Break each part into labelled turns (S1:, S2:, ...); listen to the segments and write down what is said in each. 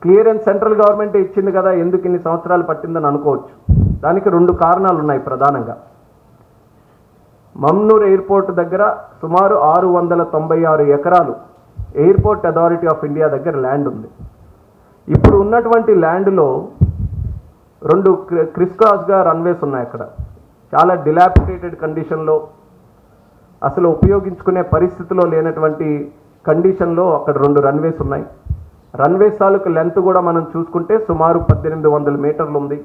S1: Clearance central government ఇచ్చింది కదా, ఎందుకు ఇన్ని సంవత్సరాలు పట్టిందని అనుకోవచ్చు. దానికి 2 కారణాలు ఉన్నాయి ప్రధానంగా. మమ్నూర్ ఎయిర్పోర్ట్ దగ్గర సుమారు 696 ఎకరాలు ఎయిర్పోర్ట్ అథారిటీ ఆఫ్ ఇండియా దగ్గర ల్యాండ్ ఉంది. ఇప్పుడు ఉన్నటువంటి ల్యాండ్లో 2 క్రిస్ క్రాస్గా రన్వేస్ ఉన్నాయి. అక్కడ చాలా డిలాపిడేటెడ్ కండిషన్లో, అసలు ఉపయోగించుకునే పరిస్థితిలో లేనటువంటి కండిషన్లో అక్కడ 2 రన్వేస్ ఉన్నాయి. రన్వేస్ తాలూకు లెంత్ కూడా మనం చూసుకుంటే సుమారు 1800 మీటర్లు ఉంది.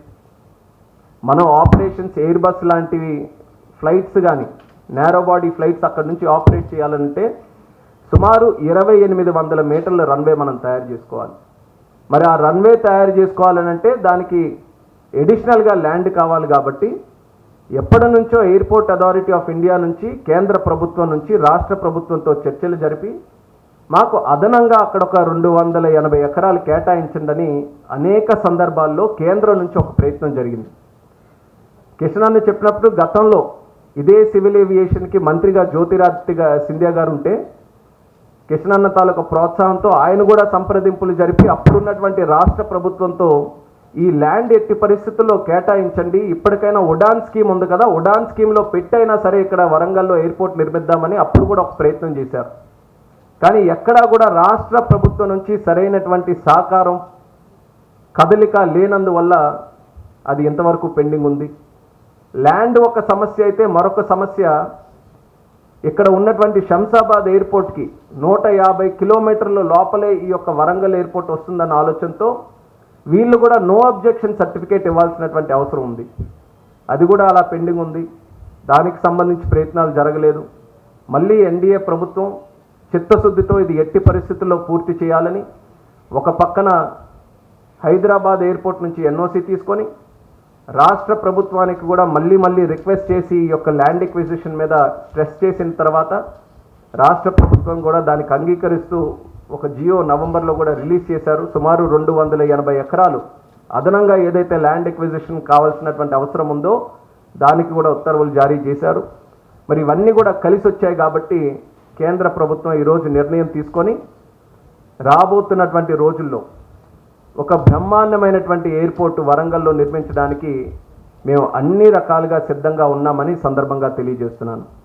S1: మనం ఆపరేషన్స్ ఎయిర్ బస్ లాంటివి ఫ్లైట్స్ కానీ నేరో బాడీ ఫ్లైట్స్ అక్కడ నుంచి ఆపరేట్ చేయాలంటే సుమారు 2800 మీటర్ల రన్వే మనం తయారు చేసుకోవాలి. మరి ఆ రన్వే తయారు చేసుకోవాలనంటే దానికి ఎడిషనల్గా ల్యాండ్ కావాలి. కాబట్టి ఎప్పటి నుంచో ఎయిర్పోర్ట్ అథారిటీ ఆఫ్ ఇండియా నుంచి, కేంద్ర ప్రభుత్వం నుంచి రాష్ట్ర ప్రభుత్వంతో చర్చలు జరిపి మాకు అదనంగా అక్కడ ఒక 280 ఎకరాలు కేటాయించండి అనేక సందర్భాల్లో కేంద్రం నుంచి ఒక ప్రయత్నం జరిగింది. కిషన్ అన్న చెప్పినప్పుడు గతంలో ఇదే సివిల్ ఏవియేషన్కి మంత్రిగా జ్యోతిరాదిత్య సింధియా గారు ఉంటే కిషన్ అన్న తాలూకు ప్రోత్సాహంతో ఆయన కూడా సంప్రదింపులు జరిపి అప్పుడున్నటువంటి రాష్ట్ర ప్రభుత్వంతో ఈ ల్యాండ్ ఎట్టి పరిస్థితుల్లో కేటాయించండి, ఇప్పటికైనా ఉడాన్ స్కీమ్ ఉంది కదా, ఉడాన్ స్కీమ్లో పెట్టైనా సరే ఇక్కడ వరంగల్లో ఎయిర్పోర్ట్ నిర్మిద్దామని అప్పుడు కూడా ఒక ప్రయత్నం చేశారు. కానీ ఎక్కడా కూడా రాష్ట్ర ప్రభుత్వం నుంచి సరైనటువంటి సహకారం కదలిక లేనందువల్ల అది ఇంతవరకు పెండింగ్ ఉంది. ల్యాండ్ ఒక సమస్య అయితే మరొక సమస్య, ఇక్కడ ఉన్నటువంటి శంషాబాద్ ఎయిర్పోర్ట్కి 150 కిలోమీటర్ల లోపలే ఈ యొక్క వరంగల్ ఎయిర్పోర్ట్ వస్తుందన్న ఆలోచనతో వీళ్ళు కూడా నో అబ్జెక్షన్ సర్టిఫికేట్ ఇవ్వాల్సినటువంటి అవసరం ఉంది. అది కూడా అలా పెండింగ్ ఉంది. దానికి సంబంధించి ప్రయత్నాలు జరగలేదు. మళ్ళీ ఎన్డీఏ ప్రభుత్వం చిత్తశుద్ధితో ఇది ఎట్టి పరిస్థితుల్లో పూర్తి చేయాలని ఒక పక్కన హైదరాబాద్ ఎయిర్పోర్ట్ నుంచి ఎన్ఓసి తీసుకొని రాష్ట్ర ప్రభుత్వానికి కూడా మళ్ళీ రిక్వెస్ట్ చేసి ఈ యొక్క ల్యాండ్ ఎక్విజిషన్ మీద స్ట్రెస్ చేసిన తర్వాత రాష్ట్ర ప్రభుత్వం కూడా దానికి అంగీకరిస్తూ ఒక జియో నవంబర్లో కూడా రిలీజ్ చేశారు. సుమారు 280 ఎకరాలు అదనంగా ఏదైతే ల్యాండ్ ఎక్విజిషన్ కావాల్సినటువంటి అవసరం ఉందో దానికి కూడా ఉత్తర్వులు జారీ చేశారు. మరి ఇవన్నీ కూడా కలిసి వచ్చాయి కాబట్టి కేంద్ర ప్రభుత్వం ఈరోజు నిర్ణయం తీసుకొని రాబోతున్నటువంటి రోజుల్లో ఒక బ్రహ్మాండమైనటువంటి ఎయిర్పోర్ట్ వరంగల్లో నిర్మించడానికి మేము అన్ని రకాలుగా సిద్ధంగా ఉన్నామని సందర్భంగా తెలియజేస్తున్నాను.